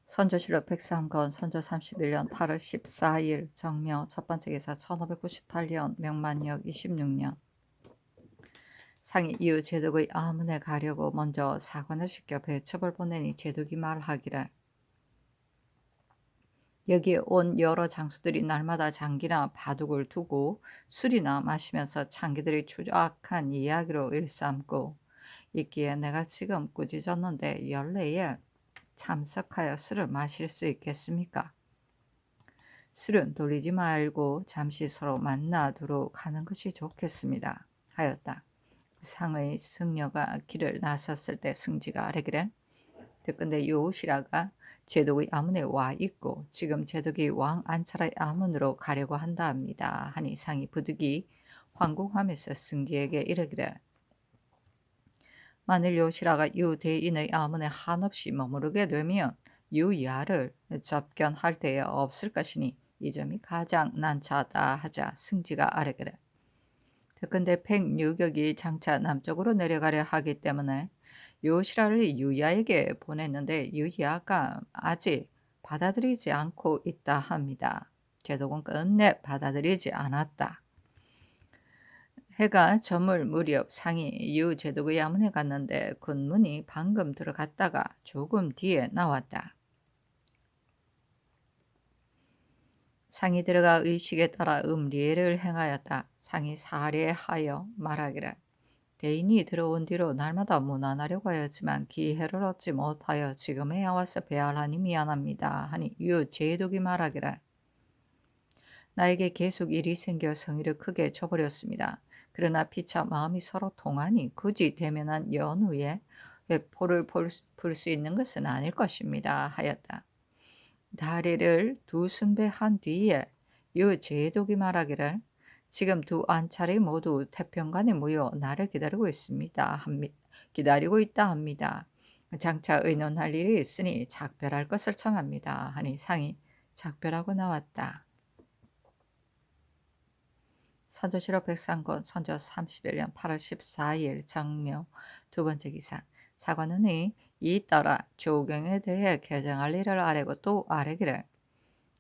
선조실록 103권 선조 31년 8월 14일 정묘 첫 번째 기사 1598년 명만역 26년 상이 이후 제독의 아문에 가려고 먼저 사관을 시켜 배첩을 보내니 제독이 말하기를 여기에 온 여러 장수들이 날마다 장기나 바둑을 두고 술이나 마시면서 장기들이 추악한 이야기로 일삼고 있기에 내가 지금 꾸짖었는데 연례에 참석하여 술을 마실 수 있겠습니까? 술은 돌리지 말고 잠시 서로 만나 두러 가는 것이 좋겠습니다. 하였다. 상의 승려가 길을 나섰을 때 승지가 아뢰기를 듣건대 요시라가 제독의 아문에 와 있고 지금 제독이 왕 안찰의 아문으로 가려고 한다 합니다. 하니 상이 부득이 황궁하면서 승지에게 이르기를 만일 요시라가 유 대인의 아문에 한없이 머무르게 되면 유야를 접견할 때에 없을 것이니 이 점이 가장 난처하다 하자 승지가 아뢰기를 듣건대 백유격이 장차 남쪽으로 내려가려 하기 때문에 요시라를 유야에게 보냈는데 유야가 아직 받아들이지 않고 있다 합니다. 제독은 끝내 받아들이지 않았다. 해가 저물 무렵 상이 유 제독의 아문에 갔는데 군문이 방금 들어갔다가 조금 뒤에 나왔다. 상이 들어가 의식에 따라 음리를 행하였다. 상이 사례하여 말하기를 대인이 들어온 뒤로 날마다 문안하려고 하였지만 기회를 얻지 못하여 지금에야 와서 배알하니 미안합니다. 하니 유 제독이 말하기를 나에게 계속 일이 생겨 성의를 크게 쳐버렸습니다. 그러나 피차 마음이 서로 통하니 굳이 대면한 연후에 회포를 풀 수 있는 것은 아닐 것입니다. 하였다. 다리를 두 승배한 뒤에 유 제독이 말하기를 지금 두 안찰이 모두 태평관에 모여 나를 기다리고 있다 합니다. 장차 의논할 일이 있으니 작별할 것을 청합니다. 하니 상이 작별하고 나왔다. 선조실록 103권 선조 31년 8월 14일 정묘 두 번째 기사 사관원이 잇따라 조경에 대해 개정할 일을 아뢰고 또 아뢰기를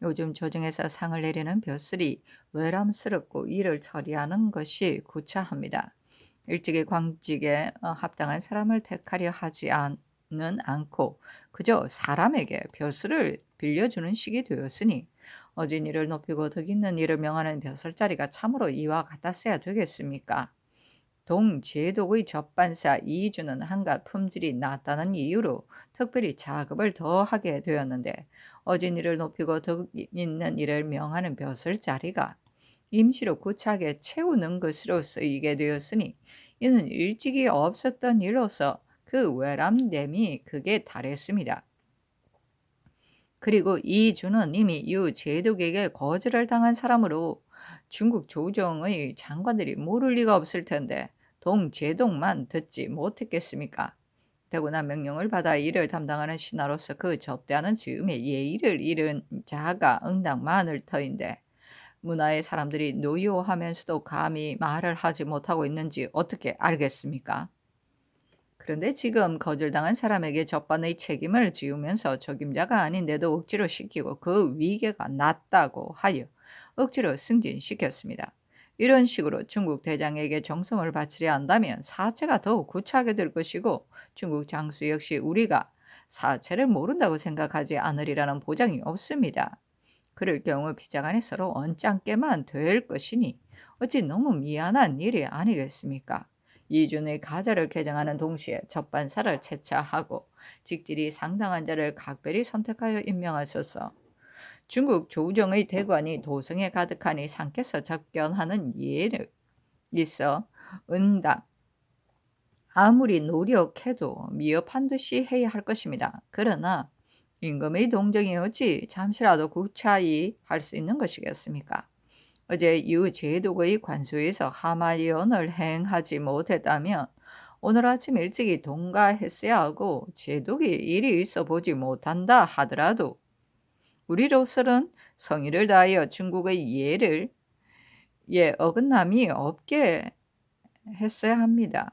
요즘 조정에서 상을 내리는 벼슬이 외람스럽고 이를 처리하는 것이 구차합니다. 일찍이 광직에 합당한 사람을 택하려 하지 않고 그저 사람에게 벼슬을 빌려주는 식이 되었으니 어진 이를 높이고 덕 있는 이를 명하는 벼슬자리가 참으로 이와 같았어야 되겠습니까? 동제독의 접반사 이주는 한갓 품질이 낮다는 이유로 특별히 자급을 더하게 되었는데 어진 이를 높이고 덕 있는 이를 명하는 벼슬자리가 임시로 구차하게 채우는 것으로 쓰이게 되었으니 이는 일찍이 없었던 일로서 그 외람됨이 극에 달했습니다. 그리고 이주는 이미 유제독에게 거절을 당한 사람으로 중국 조정의 장관들이 모를 리가 없을 텐데 동제독만 듣지 못했겠습니까? 더구나 명령을 받아 이를 담당하는 신하로서 그 접대하는 즈음에 예의를 잃은 자가 응당 많을 터인데 문화의 사람들이 노여하면서도 감히 말을 하지 못하고 있는지 어떻게 알겠습니까? 그런데 지금 거절당한 사람에게 적반의 책임을 지우면서 적임자가 아닌데도 억지로 시키고 그 위계가 낮다고 하여 억지로 승진시켰습니다. 이런 식으로 중국 대장에게 정성을 바치려 한다면 사체가 더욱 구차하게 될 것이고 중국 장수 역시 우리가 사체를 모른다고 생각하지 않으리라는 보장이 없습니다. 그럴 경우 비자간에 서로 언짢게만 될 것이니 어찌 너무 미안한 일이 아니겠습니까? 이준의 가자를 개정하는 동시에 접반사를 채차하고 직질이 상당한 자를 각별히 선택하여 임명하셔서 중국 조정의 대관이 도성에 가득하니 상께서 접견하는 예를 있어 응당 아무리 노력해도 미흡한 듯이 해야 할 것입니다. 그러나 임금의 동정이 어찌 잠시라도 구차히 할 수 있는 것이겠습니까? 어제 유제독의 관소에서 하마연을 행하지 못했다면 오늘 아침 일찍이 동가했어야 하고 제독이 일이 있어 보지 못한다 하더라도 우리로서는 성의를 다하여 중국의 예를 어긋남이 없게 했어야 합니다.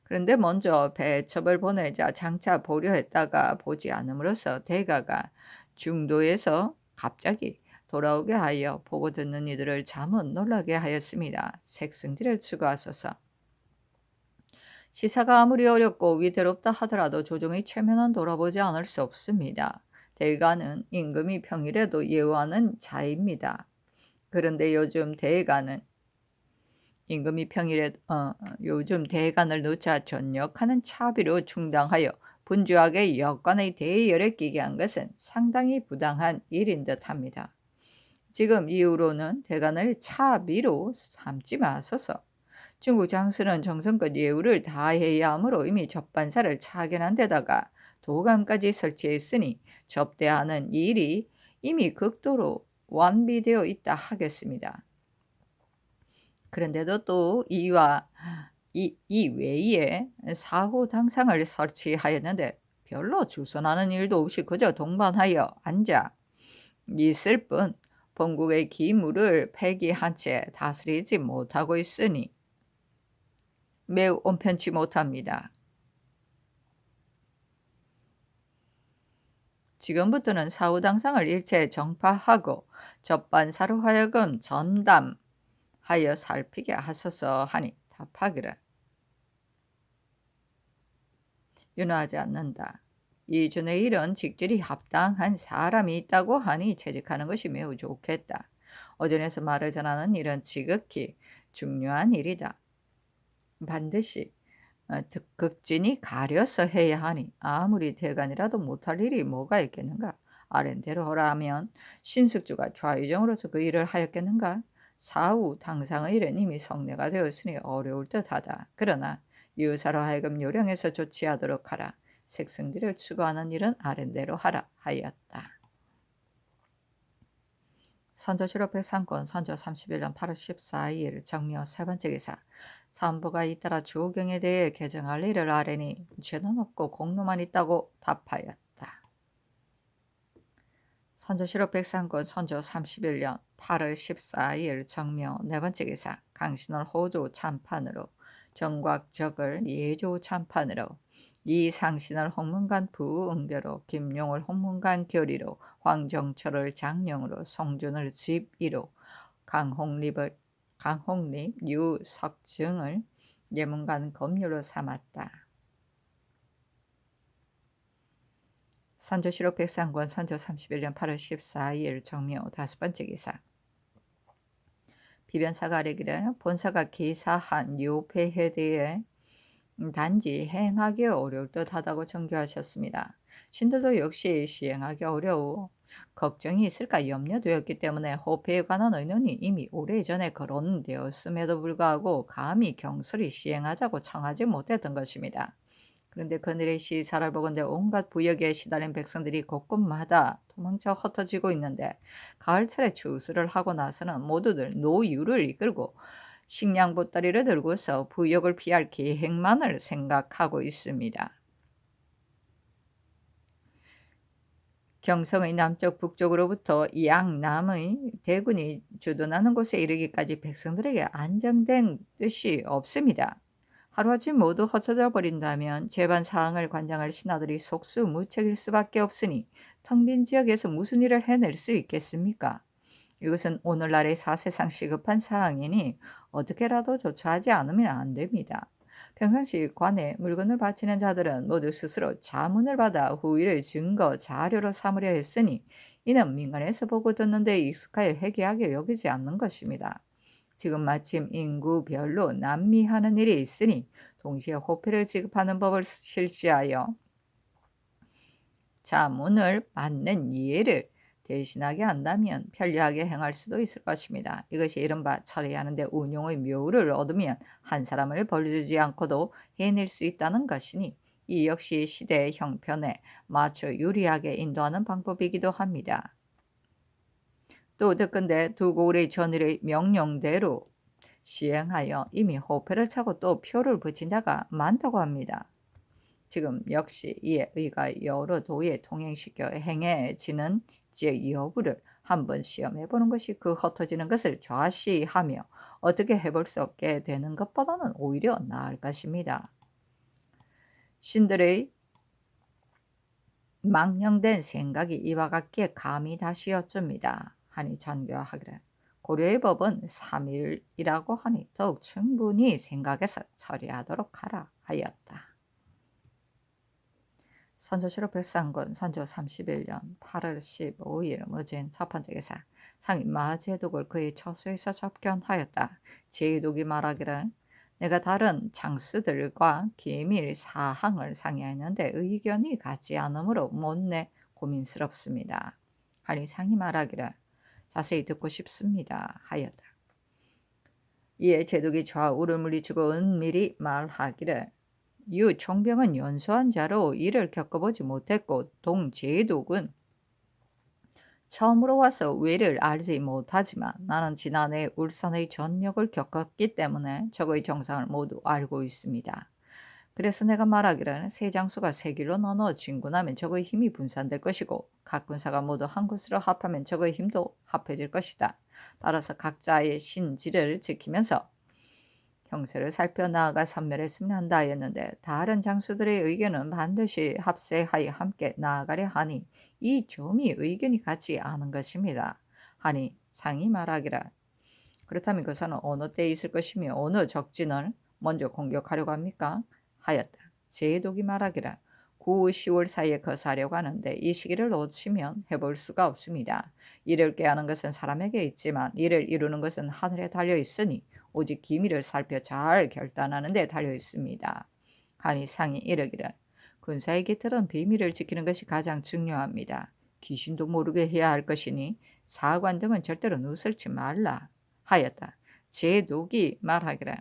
그런데 먼저 배첩을 보내자 장차 보려 했다가 보지 않음으로써 대가가 중도에서 갑자기 돌아오게 하여 보고 듣는 이들을 잠은 놀라게 하였습니다. 색승지를 추구하소서. 시사가 아무리 어렵고 위대롭다 하더라도 조정의 체면은 돌아보지 않을 수 없습니다. 대가는 임금이 평일에도 예우하는 자입니다. 그런데 요즘 대간을 누차 전역하는 차비로 충당하여 분주하게 여관의 대열에 끼게 한 것은 상당히 부당한 일인 듯합니다. 지금 이후로는 대간을 차비로 삼지 마소서. 중국 장수는 정성껏 예우를 다해야 하므로 이미 접반사를 차견한 데다가 도감까지 설치했으니 접대하는 일이 이미 극도로 완비되어 있다 하겠습니다. 그런데도 또 이 외에 사후 당상을 설치하였는데 별로 주선하는 일도 없이 그저 동반하여 앉아 있을 뿐 본국의 기물을 폐기한 채 다스리지 못하고 있으니 매우 온편치 못합니다. 지금부터는 사후 당상을 일체 정파하고 접반사로 하여금 전담하여 살피게 하소서 하니 답하기를 윤호하지 않는다. 이준의 일은 직질이 합당한 사람이 있다고 하니 채직하는 것이 매우 좋겠다. 어전에서 말을 전하는 일은 지극히 중요한 일이다. 반드시 극진히 가려서 해야 하니 아무리 대간이라도 못할 일이 뭐가 있겠는가. 아랜대로 하라면 신숙주가 좌의정으로서 그 일을 하였겠는가. 사후 당상의 일은 이미 성례가 되었으니 어려울 듯하다. 그러나 유사로 하여금 요령해서 조치하도록 하라. 색승지를 추구하는 일은 아랜대로 하라 하였다. 선조실록 103권 선조 31년 8월 14일 정묘 세 번째 기사. 산부가 잇따라 주호경에 대해 개정할 일을 아뢰니 죄는 없고 공로만 있다고 답하였다. 선조실록 103권 선조 31년 8월 14일 정묘 네 번째 기사. 강신을 호조 참판으로 정곽적을 예조 참판으로 이상신을 홍문관 부응대로 김용을 홍문관 결의로 황정철을 장령으로 송준을 집의로 강홍립 유석증을 예문관 검료로 삼았다. 선조실록 103권 선조 31년 8월 14일 정묘 다섯 번째 기사. 비변사가 아뢰기를 본사가 기사한 요패에 대해 단지 행하기 어려울 듯하다고 정교하셨습니다. 신들도 역시 시행하기 어려워 걱정이 있을까 염려되었기 때문에 호패에 관한 의논이 이미 오래전에 거론되었음에도 불구하고 감히 경솔히 시행하자고 청하지 못했던 것입니다. 그런데 그늘의 시사를 보건대 온갖 부역에 시달린 백성들이 곳곳마다 도망쳐 흩어지고 있는데 가을철에 추수를 하고 나서는 모두들 노유를 이끌고 식량 보따리를 들고서 부역을 피할 계획만을 생각하고 있습니다. 경성의 남쪽 북쪽으로부터 양남의 대군이 주둔하는 곳에 이르기까지 백성들에게 안정된 뜻이 없습니다. 하루아침 모두 흩어져 버린다면 재반 사항을 관장할 신하들이 속수무책일 수밖에 없으니 텅 빈 지역에서 무슨 일을 해낼 수 있겠습니까? 이것은 오늘날의 사세상 시급한 사항이니 어떻게라도 조처하지 않으면 안 됩니다. 평상시 관에 물건을 바치는 자들은 모두 스스로 자문을 받아 후일을 증거 자료로 삼으려 했으니 이는 민간에서 보고 듣는 데 익숙하여 해괴하게 여기지 않는 것입니다. 지금 마침 인구별로 난미하는 일이 있으니 동시에 호패를 지급하는 법을 실시하여 자문을 받는 예를 대신하게 한다면 편리하게 행할 수도 있을 것입니다. 이것이 이른바 처리하는데 운용의 묘를 얻으면 한 사람을 벌주지 않고도 해낼 수 있다는 것이니 이 역시 시대의 형편에 맞춰 유리하게 인도하는 방법이기도 합니다. 또 듣건대 두 고을의 전일의 명령대로 시행하여 이미 호패를 차고 또 표를 붙인 자가 많다고 합니다. 지금 역시 이에 의가 여러 도에 통행시켜 행해지는 지의 여부를 한번 시험해보는 것이 그 흩어지는 것을 좌시하며 어떻게 해볼 수 없게 되는 것보다는 오히려 나을 것입니다. 신들의 망령된 생각이 이와 같기에 감히 다시 여쭙니다 하니 전교하기를 고려의 법은 3일이라고 하니 더욱 충분히 생각해서 처리하도록 하라 하였다. 선조실록 백상군 선조 31년 8월 15일 무진 첫 번째 기사. 상이 마제독을 그의 처소에서 접견하였다. 제독이 말하기를 내가 다른 장수들과 기밀 사항을 상의하였는데 의견이 같지 않으므로 못내 고민스럽습니다. 하니 상이 말하기를 자세히 듣고 싶습니다 하였다. 이에 제독이 좌우를 물리치고 은밀히 말하기를 유 총병은 연소한 자로 이를 겪어보지 못했고 동제독은 처음으로 와서 외를 알지 못하지만 나는 지난해 울산의 전역을 겪었기 때문에 적의 정상을 모두 알고 있습니다. 그래서 내가 말하기를 세 장수가 세 길로 나눠 진군하면 적의 힘이 분산될 것이고 각 군사가 모두 한 곳으로 합하면 적의 힘도 합해질 것이다. 따라서 각자의 신지를 지키면서 형세를 살펴 나아가 선멸했으면 한다 하였는데 다른 장수들의 의견은 반드시 합세하여 함께 나아가려 하니 이 좀이 의견이 같지 않은 것입니다. 하니 상이 말하기를 그렇다면 그 산은 어느 때에 있을 것이며 어느 적진을 먼저 공격하려고 합니까? 하였다. 제독이 말하기를 9, 10월 사이에 거사려고 하는데 이 시기를 놓치면 해볼 수가 없습니다. 이를 꾀하는 것은 사람에게 있지만 이를 이루는 것은 하늘에 달려 있으니 오직 기밀을 살펴 잘 결단하는 데 달려 있습니다. 하니 상이 이르기를 군사의 깃털은 비밀을 지키는 것이 가장 중요합니다. 귀신도 모르게 해야 할 것이니 사관 등은 절대로 누설치 말라 하였다. 제독이 말하기를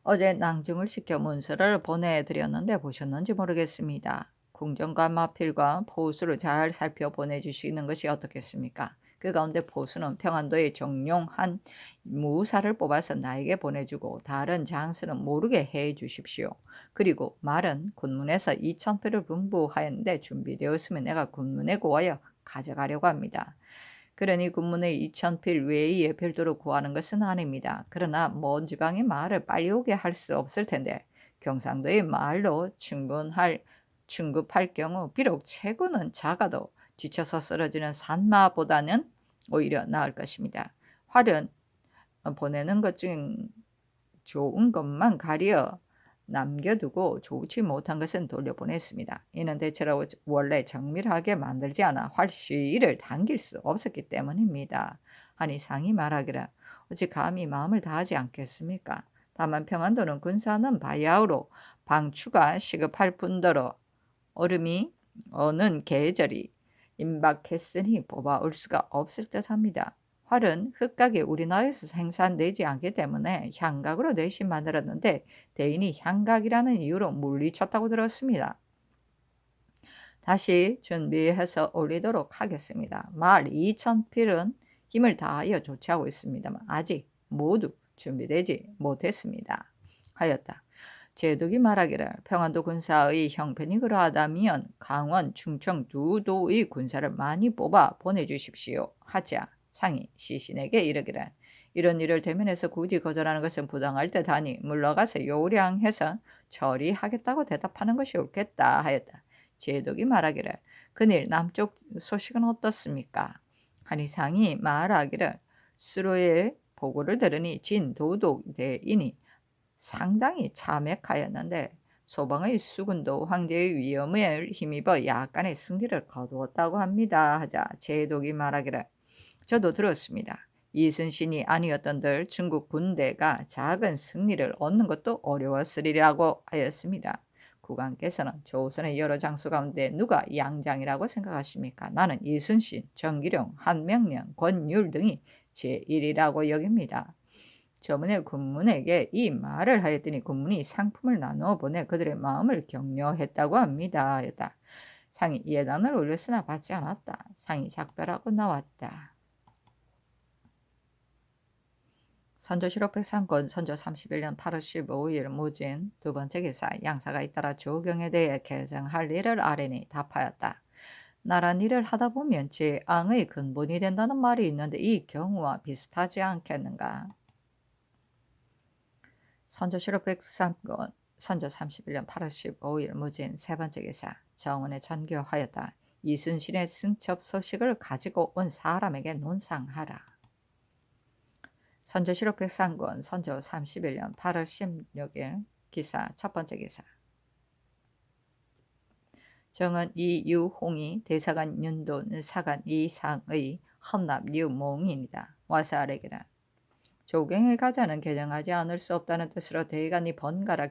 어제 낭중을 시켜 문서를 보내드렸는데 보셨는지 모르겠습니다. 궁정과 마필과 포수를 잘 살펴 보내주시는 것이 어떻겠습니까? 그 가운데 포수는 평안도에 정용한 무사를 뽑아서 나에게 보내주고 다른 장수는 모르게 해 주십시오. 그리고 말은 군문에서 2,000표를 분부하였는데 준비되었으면 내가 군문에 고하여 가져가려고 합니다. 그러니 군문의 2,000필 외에 별도로 구하는 것은 아닙니다. 그러나 먼 지방의 말을 빨리 오게 할 수 없을 텐데 경상도의 말로 충급할 경우 비록 체구는 작아도 지쳐서 쓰러지는 산마보다는 오히려 나을 것입니다. 활은 보내는 것 중 좋은 것만 가려 남겨두고 좋지 못한 것은 돌려보냈습니다. 이는 대체로 원래 정밀하게 만들지 않아 활시위를 당길 수 없었기 때문입니다. 하니 상이 말하기를 어찌 감히 마음을 다하지 않겠습니까? 다만 평안도는 군사는 바야흐로 방추가 시급할 뿐더러 얼음이 어는 계절이 임박했으니 뽑아올 수가 없을 듯합니다. 활은 흙각이 우리나라에서 생산되지 않기 때문에 향각으로 대신 만들었는데 대인이 향각이라는 이유로 물리쳤다고 들었습니다. 다시 준비해서 올리도록 하겠습니다. 말 2,000필은 힘을 다하여 조치하고 있습니다만 아직 모두 준비되지 못했습니다. 하였다. 제독이 말하기를 평안도 군사의 형편이 그러하다면 강원, 충청 두 도의 군사를 많이 뽑아 보내주십시오. 하자 상이 시신에게 이르기를 이런 일을 대면해서 굳이 거절하는 것은 부당할 듯하니 물러가서 요량해서 처리하겠다고 대답하는 것이 옳겠다 하였다. 제독이 말하기를 그일 남쪽 소식은 어떻습니까? 하니 상이 말하기를 수로의 보고를 들으니 진도독 대인이 상당히 참액하였는데 소방의 수군도 황제의 위험을 힘입어 약간의 승리를 거두었다고 합니다. 하자 제독이 말하기를 저도 들었습니다. 이순신이 아니었던들 중국 군대가 작은 승리를 얻는 것도 어려웠으리라고 하였습니다. 국왕께서는 조선의 여러 장수 가운데 누가 양장이라고 생각하십니까? 나는 이순신, 정기룡, 한명령, 권율 등이 제1이라고 여깁니다. 저번에 군문에게 이 말을 하였더니 군문이 상품을 나누어 보내 그들의 마음을 격려했다고 합니다. 하였다. 상이 예단을 올렸으나 받지 않았다. 상이 작별하고 나왔다. 선조실록 백상권 선조 31년 8월 15일 무진 두 번째 기사. 양사가 잇따라 조경에 대해 개정할 일을 아뢰니 답하였다. 나란 일을 하다 보면 재앙의 근본이 된다는 말이 있는데 이 경우와 비슷하지 않겠는가? 선조실록 백상권 선조 31년 8월 15일 무진 세 번째 기사 정원에 전교하였다. 이순신의 승첩 소식을 가지고 온 사람에게 논상하라. 선조실록 백상권 선조 31년 8월 16일 기사 첫 번째 기사 정은 이유홍이 대사관 윤돈 사관 이상의 헌납 유몽인이다. 와서 아래기라. 조경에 가자는 개정하지 않을 수 없다는 뜻으로 대간이 번갈아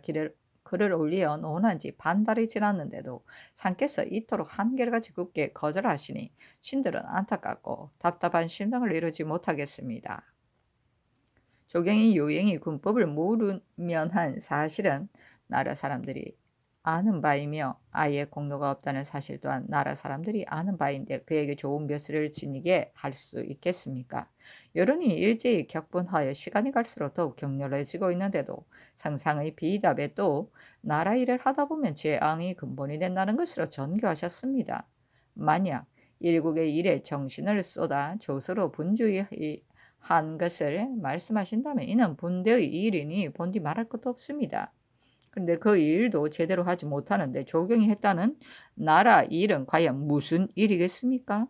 글을 올리어 논한 지 반달이 지났는데도 상께서 이토록 한결같이 굳게 거절하시니 신들은 안타깝고 답답한 심정을 이루지 못하겠습니다. 조경이 요행이 군법을 모르면 한 사실은 나라 사람들이 아는 바이며 아예 공로가 없다는 사실 또한 나라 사람들이 아는 바인데 그에게 좋은 벼슬을 지니게 할 수 있겠습니까? 여론이 일제히 격분하여 시간이 갈수록 더욱 격렬해지고 있는데도 상상의 비답에 또 나라 일을 하다 보면 재앙이 근본이 된다는 것으로 전교하셨습니다. 만약 일국의 일에 정신을 쏟아 조서로 분주한 것을 말씀하신다면 이는 분대의 일이니 본디 말할 것도 없습니다. 근데 그 일도 제대로 하지 못하는데 조경이 했다는 나라 일은 과연 무슨 일이겠습니까?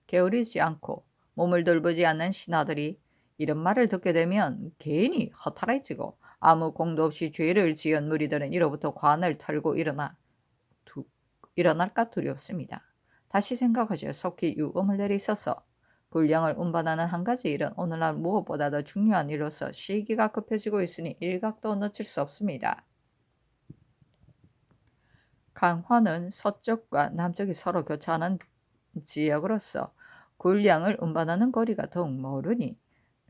게으르지 않고 몸을 돌보지 않는 신하들이 이런 말을 듣게 되면 괜히 허탈해지고 아무 공도 없이 죄를 지은 무리들은 이로부터 관을 털고 일어날까 두렵습니다. 다시 생각하시어 속히 유검을 내리셔서 군량을 운반하는 한 가지 일은 오늘날 무엇보다도 중요한 일로서 시기가 급해지고 있으니 일각도 놓칠 수 없습니다. 강화는 서쪽과 남쪽이 서로 교차하는 지역으로서 군량을 운반하는 거리가 더욱 멀으니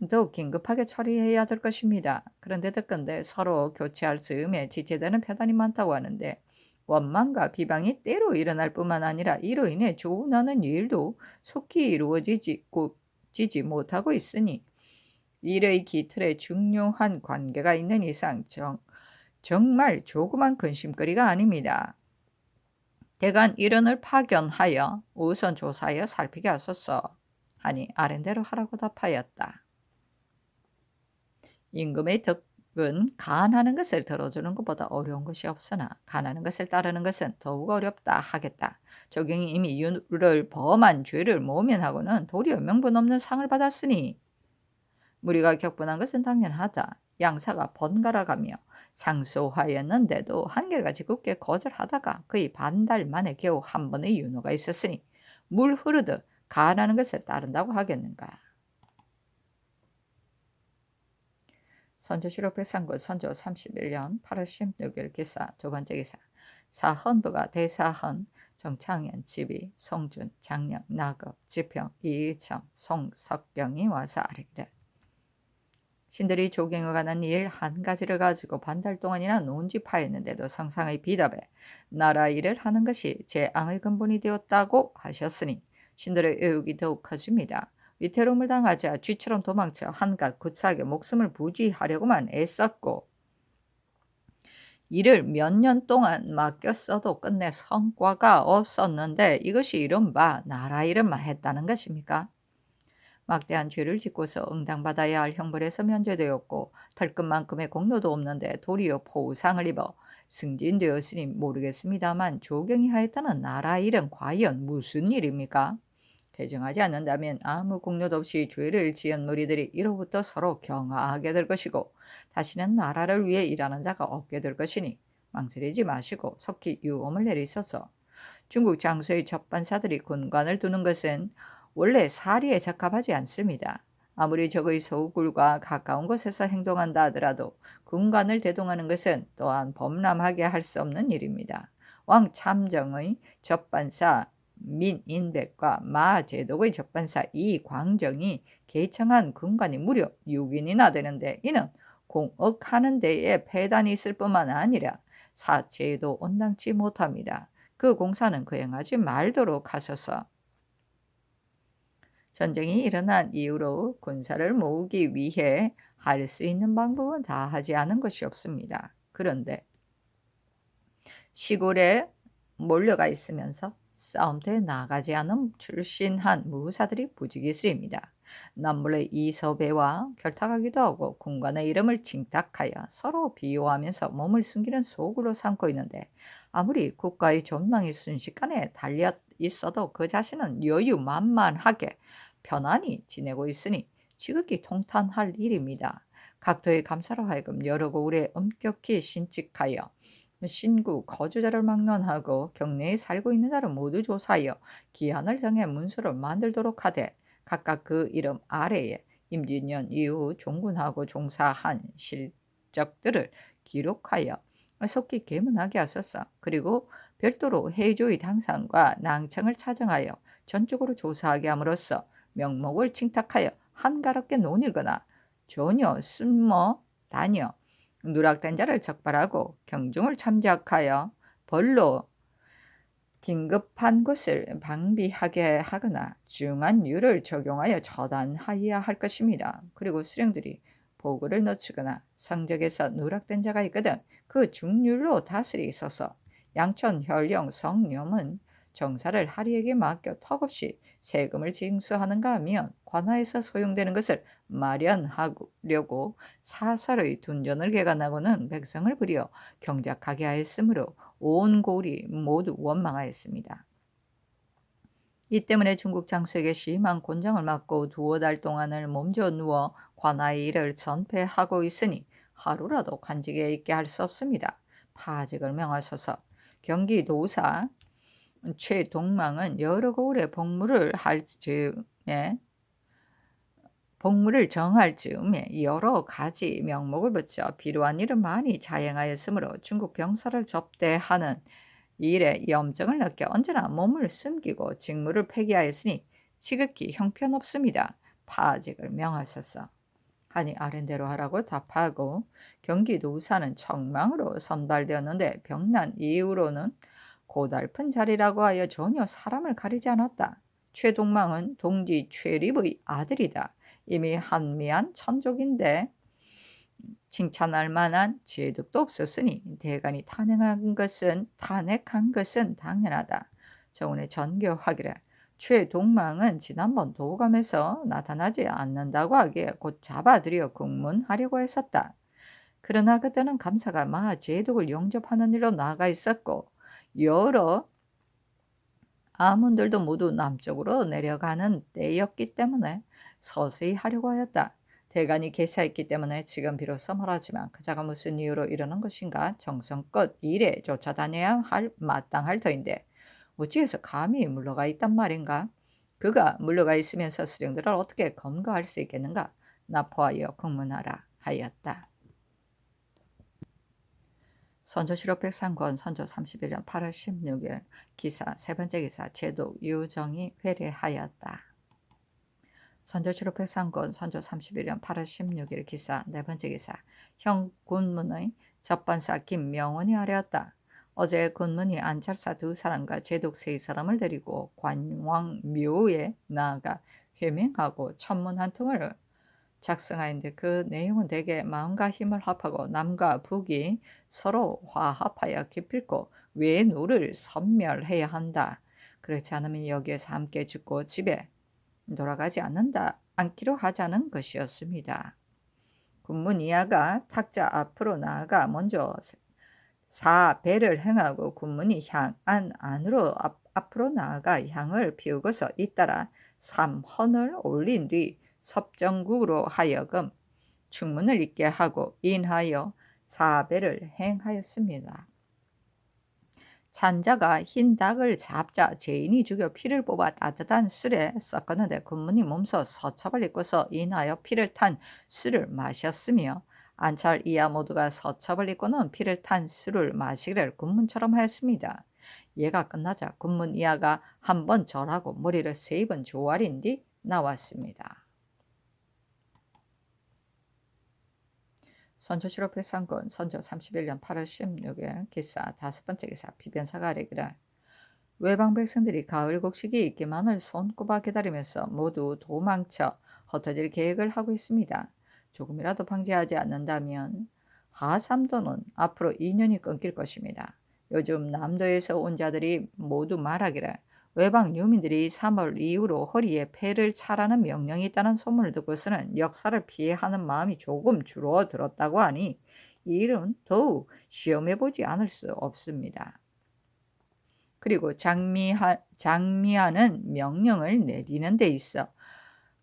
더욱 긴급하게 처리해야 될 것입니다. 그런데 듣건대 서로 교체할 즈음에 지체되는 패단이 많다고 하는데 원망과 비방이 때로 일어날 뿐만 아니라 이로 인해 조운하는 일도 속히 이루어지지 못하고 있으니 일의 기틀에 중요한 관계가 있는 이상 정말 조그만 근심거리가 아닙니다. 대간 일원을 파견하여 우선 조사하여 살피게 하소서 하니 아랜대로 하라고 답하였다. 임금의 덕은 간하는 것을 들어주는 것보다 어려운 것이 없으나 간하는 것을 따르는 것은 더욱 어렵다 하겠다. 조경이 이미 유를 범한 죄를 모면하고는 도리어 명분 없는 상을 받았으니 무리가 격분한 것은 당연하다. 양사가 번갈아가며 상소하였는데도 한결같이 굳게 거절하다가 거의 반달 만에 겨우 한 번의 윤호가 있었으니 물 흐르듯 간하는 것을 따른다고 하겠는가. 선조실록 백상권 선조 31년 8월 16일 기사 두 번째 기사 사헌부가 대사헌 정창현 지비 송준 장령 나급 지평 이의청 송석경이 와서 아뢰기를 신들이 조경에 관한 일 한 가지를 가지고 반달 동안이나 논지파했는데도 상상의 비답에 나라 일을 하는 것이 재앙의 근본이 되었다고 하셨으니 신들의 의혹이 더욱 커집니다. 위태로움을 당하자 쥐처럼 도망쳐 한갓 구차하게 목숨을 부지하려고만 애썼고 일을 몇 년 동안 맡겼어도 끝내 성과가 없었는데 이것이 이른바 나라 일을만 했다는 것입니까? 막대한 죄를 짓고서 응당받아야 할 형벌에서 면제되었고 털끝만큼의 공로도 없는데 도리어 포상을 입어 승진되었으니 모르겠습니다만 조경이 하였다는 나라 일은 과연 무슨 일입니까? 개정하지 않는다면 아무 공로도 없이 죄를 지은 무리들이 이로부터 서로 경하하게 될 것이고 다시는 나라를 위해 일하는 자가 없게 될 것이니 망설이지 마시고 속히 유엄을 내리소서. 중국 장수의 적반사들이 군관을 두는 것은 원래 사리에 적합하지 않습니다. 아무리 적의 소굴과 가까운 곳에서 행동한다 하더라도 군관을 대동하는 것은 또한 범람하게 할 수 없는 일입니다. 왕 참정의 적반사 민인백과 마제독의 적반사 이광정이 개청한 군관이 무려 6인이나 되는데 이는 공업하는 데에 폐단이 있을 뿐만 아니라 사체에도 온당치 못합니다. 그 공사는 거행하지 말도록 하소서. 전쟁이 일어난 이후로 군사를 모으기 위해 할 수 있는 방법은 다 하지 않은 것이 없습니다. 그런데 시골에 몰려가 있으면서 싸움터에 나가지 않은 출신한 무사들이 부지기수입니다. 남몰래 이서배와 결탁하기도 하고 군관의 이름을 칭탁하여 서로 비호하면서 몸을 숨기는 소굴로 삼고 있는데, 아무리 국가의 존망이 순식간에 달려 있어도 그 자신은 여유만만하게 편안히 지내고 있으니 지극히 통탄할 일입니다. 각도의 감사로 하여금 여러 고을에 엄격히 신칙하여 신구 거주자를 막론하고 경내에 살고 있는 자를 모두 조사하여 기한을 정해 문서를 만들도록 하되, 각각 그 이름 아래에 임진년 이후 종군하고 종사한 실적들을 기록하여 속히 계문하게 하소서. 그리고 별도로 해조의 당상과 낭청을 차정하여 전적으로 조사하게 함으로써 명목을 칭탁하여 한가롭게 논일거나 전혀 숨어 다녀 누락된 자를 적발하고 경중을 참작하여 벌로 긴급한 것을 방비하게 하거나 중한 율을 적용하여 처단하여야 할 것입니다. 그리고 수령들이 보고를 놓치거나 성적에서 누락된 자가 있거든 그 중률로 다스리소서. 양천, 혈령, 성념은 정사를 하리에게 맡겨 턱없이 세금을 징수하는가 하면 관하에서 소용되는 것을 마련하려고 사설의 둔전을 개간하고는 백성을 부려 경작하게 하였으므로 온 고을이 모두 원망하였습니다. 이 때문에 중국 장수에게 심한 곤장을 맞고 두어 달 동안을 몸져 누워 관아의 일을 전폐하고 있으니 하루라도 관직에 있게 할 수 없습니다. 파직을 명하소서. 경기도사 최동망은 여러 고을에 복무를 정할 즈음에 여러 가지 명목을 붙여 필요한 일을 많이 자행하였으므로 중국 병사를 접대하는 일에 염증을 느껴 언제나 몸을 숨기고 직무를 폐기하였으니 지극히 형편없습니다. 파직을 명하소서. 하니 아랜대로 하라고 답하고, 경기도사는 청망으로 선발되었는데 병난 이후로는 고달픈 자리라고 하여 전혀 사람을 가리지 않았다. 최동망은 동지 최립의 아들이다. 이미 한미한 천족인데 칭찬할 만한 제득도 없었으니 대간이 탄핵한 것은 당연하다. 정운의 전교하기를 최동망은 지난번 도감에서 나타나지 않는다고 하기에 곧 잡아들여 국문하려고 했었다. 그러나 그때는 감사가 마제독을 영접하는 일로 나아가 있었고 여러 아문들도 모두 남쪽으로 내려가는 때였기 때문에 서서히 하려고 하였다. 대간이 계사했기 때문에 지금 비로소 말하지만 그자가 무슨 이유로 이러는 것인가 정성껏 일에 쫓아다녀야 마땅할 터인데 어찌해서 감히 물러가 있단 말인가? 그가 물러가 있으면서 수령들을 어떻게 검거할 수 있겠는가? 납포하여 국문하라 하였다. 선조실록 백상권 선조 31년 8월 16일 기사 세 번째 기사 제독 유정이 회례하였다. 선조실록 백상권 선조 31년 8월 16일 기사 네 번째 기사 형 군문의 접반사 김명원이 아뢰었다. 어제 군문이 안찰사 2사람과 제독 3사람을 데리고 관왕묘에 나아가 회명하고 천문 한 통을 작성하였는데 그 내용은 대개 마음과 힘을 합하고 남과 북이 서로 화합하여 기필코 외노를 섬멸해야 한다. 그렇지 않으면 여기에서 함께 죽고 집에 돌아가지 않기로 하자는 것이었습니다. 군문 이하가 탁자 앞으로 나아가 먼저 사배를 행하고 군문이 안으로 앞으로 나아가 향을 피우고서 잇따라 삼헌을 올린 뒤 섭정국으로 하여금 충문을 읽게 하고 인하여 사배를 행하였습니다. 찬자가 흰 닭을 잡자 죄인이 죽여 피를 뽑아 따뜻한 술에 섞었는데 군문이 몸소 서첩을 입고서 인하여 피를 탄 술을 마셨으며 안찰 이하 모두가 서첩을 입고는 피를 탄 술을 마시기를 군문처럼 하였습니다. 예가 끝나자 군문 이하가 한 번 절하고 머리를 3번 조아린 뒤 나왔습니다. 선조실록 백상권 선조 31년 8월 16일 기사 5번째 기사 비변사가 아뢰기를 외방 백성들이 가을 곡식이 있기만을 손꼽아 기다리면서 모두 도망쳐 흩어질 계획을 하고 있습니다. 조금이라도 방지하지 않는다면 하삼도는 앞으로 2년이 끊길 것입니다. 요즘 남도에서 온 자들이 모두 말하기를 외방 유민들이 3월 이후로 허리에 패를 차라는 명령이 있다는 소문을 듣고서는 역사를 피해하는 마음이 조금 줄어들었다고 하니 이 일은 더욱 시험해보지 않을 수 없습니다. 그리고 장미하는 명령을 내리는 데 있어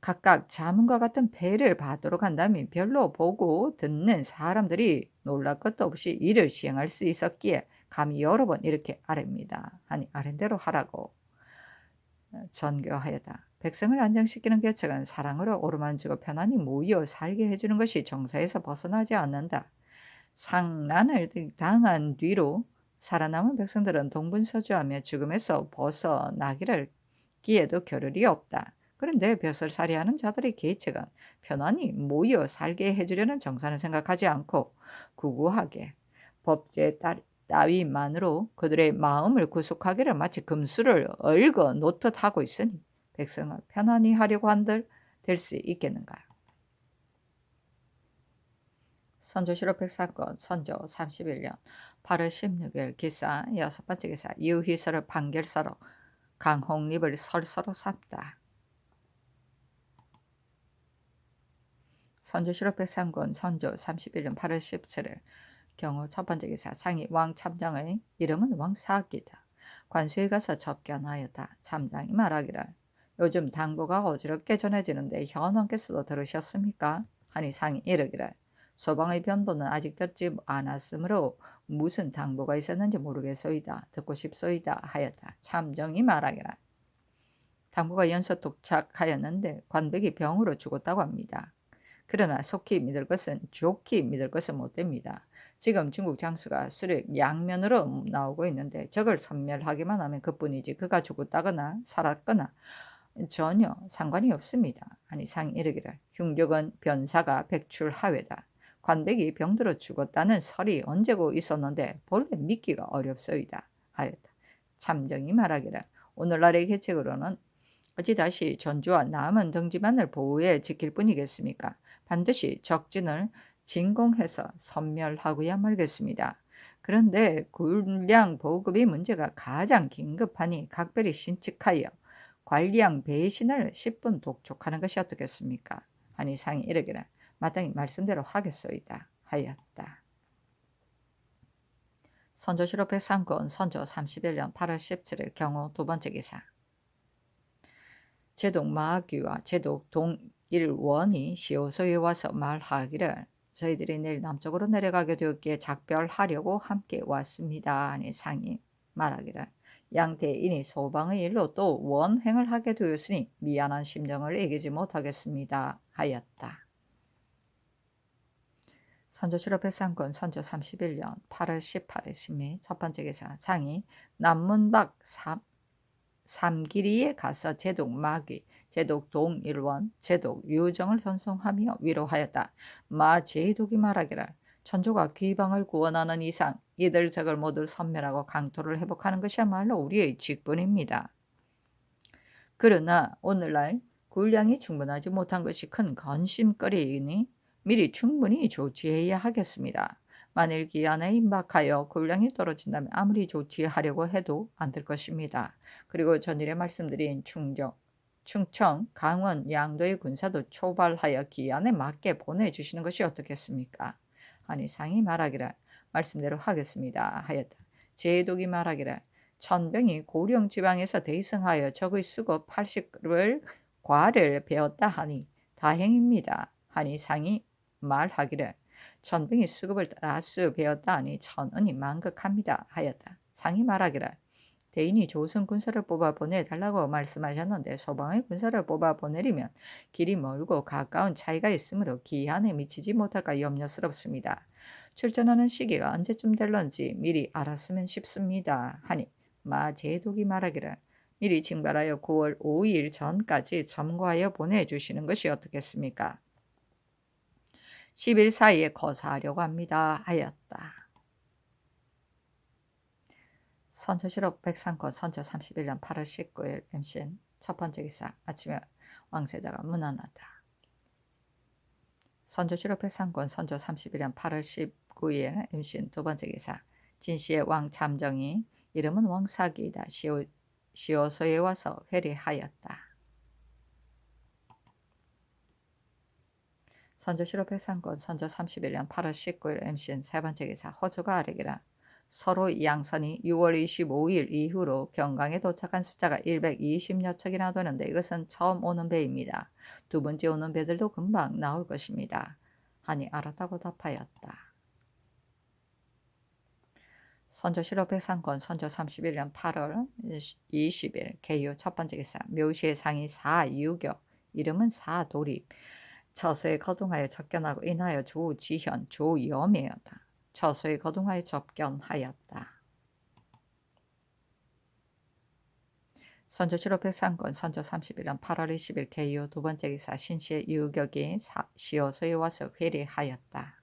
각각 자문과 같은 배를 받도록 한다면 별로 보고 듣는 사람들이 놀랄 것도 없이 이를 시행할 수 있었기에 감히 여러 번 이렇게 아뢰입니다. 아니 아랜대로 하라고 전교하였다. 백성을 안정시키는 계책은 사랑으로 오르만지고 편안히 모여 살게 해주는 것이 정사에서 벗어나지 않는다. 상난을 당한 뒤로 살아남은 백성들은 동분서주하며 죽음에서 벗어나기를 기에도 겨를이 없다. 그런데 벼슬살이하는 자들의 계책은 편안히 모여 살게 해주려는 정사는 생각하지 않고 구구하게 법제 따위만으로 그들의 마음을 구속하기를 마치 금수를 얽어 놓듯 하고 있으니 백성을 편안히 하려고 한들 될 수 있겠는가요? 선조실록 백사건 선조 31년 8월 16일 기사 6번째 기사 유희서를 판결서로 강홍립을 설서로 삼다. 선조실록 백삼건 선조 31년 8월 17일 경우 첫 번째 기사 상이 왕 참장의 이름은 왕사기다. 관수에 가서 접견하였다. 참장이 말하기를 요즘 당부가 어지럽게 전해지는데 현왕께서도 들으셨습니까? 하니 상이 이르기를 소방의 변보는 아직 듣지 않았으므로 무슨 당부가 있었는지 모르겠소이다. 듣고 싶소이다 하였다. 참정이 말하기를 당부가 연서 도착하였는데 관백이 병으로 죽었다고 합니다. 그러나 속히 믿을 것은 좋게 믿을 것은 못됩니다. 지금 중국 장수가 수륙 양면으로 나오고 있는데 적을 섬멸하기만 하면 그뿐이지 그가 죽었다거나 살았거나 전혀 상관이 없습니다. 아니 상이 이르기를 흉격은 변사가 백출하외다. 관백이 병들어 죽었다는 설이 언제고 있었는데 본래 믿기가 어렵소이다 하였다. 참정이 말하기를 오늘날의 계책으로는 어찌 다시 전주와 남은 등지만을 보호해 지킬 뿐이겠습니까? 반드시 적진을 진공해서 섬멸하고야 말겠습니다. 그런데 군량 보급의 문제가 가장 긴급하니 각별히 신측하여 관리양 배신을 10분 독촉하는 것이 어떻겠습니까? 하니 상이 이르기를 마땅히 말씀대로 하겠소이다 하였다. 선조실록 백삼건 선조 31년 8월 17일 경우 두 번째 기사 제독 마귀와 제독 동일원이 시오소에 와서 말하기를 저희들이 내일 남쪽으로 내려가게 되었기에 작별하려고 함께 왔습니다. 하니 상이 말하기를 양대인이 소방의 일로 또 원행을 하게 되었으니 미안한 심정을 이기지 못하겠습니다. 하였다. 선조실록 백삼건 선조 31년 8월 18일 심의 첫 번째 기사 상이 남문박 삼기리에 가서 제독 마귀, 제독 동일원, 제독 유정을 전송하며 위로하였다. 마 제독이 말하기를 천조가 귀방을 구원하는 이상 이들 적을 모두 섬멸하고 강토를 회복하는 것이야말로 우리의 직분입니다. 그러나 오늘날 군량이 충분하지 못한 것이 큰 관심거리이니 미리 충분히 조치해야 하겠습니다. 만일 기한에 임박하여 군량이 떨어진다면 아무리 조치하려고 해도 안 될 것입니다. 그리고 전일에 말씀드린 충청, 강원, 양도의 군사도 초발하여 기한에 맞게 보내주시는 것이 어떻겠습니까? 하니 상이 말하기를 말씀대로 하겠습니다 하였다. 제독이 말하기를 천병이 고령 지방에서 대승하여 적의 수급 80을 과를 베었다 하니 다행입니다 하니 상이 말하기를 천병이 수급을 다수 베었다 하니 천은이 만극합니다 하였다. 상이 말하기를 대인이 조선 군사를 뽑아 보내달라고 말씀하셨는데 소방의 군사를 뽑아 보내려면 길이 멀고 가까운 차이가 있으므로 기한에 미치지 못할까 염려스럽습니다. 출전하는 시기가 언제쯤 될런지 미리 알았으면 싶습니다 하니 마 제독이 말하기를 미리 징발하여 9월 5일 전까지 점거하여 보내주시는 것이 어떻겠습니까? 10일 사이에 거사하려고 합니다 하였다. 선조실록 백삼건 선조 31년 8월 19일 MCN 첫 번째 기사 아침에 왕세자가 문안하다. 선조실록 백삼건 선조 31년 8월 19일 MCN 두 번째 기사 진시의 왕 참정이 이름은 왕사기이다. 시어서에 와서 회례하였다. 선조실록 백상권 선조 31년 8월 19일 MCN 세 번째 기사 허조가 아래기라. 서로 양선이 6월 25일 이후로 경강에 도착한 숫자가 120여 척이나 되는데 이것은 처음 오는 배입니다. 두 번째 오는 배들도 금방 나올 것입니다. 하니 알았다고 답하였다. 선조실록 백상권 선조 31년 8월 20일 개유 첫 번째 기사 묘시의 상이 사유교 이름은 사도립 처소에 거동하여 접견하고 인하여 조지현 조염이었다. 처소에 거동하여 접견하였다. 선조실록 백상권 선조 31년 8월 20일 개유 두 번째 기사 신시의 유격이 시어소에 와서 회례하였다.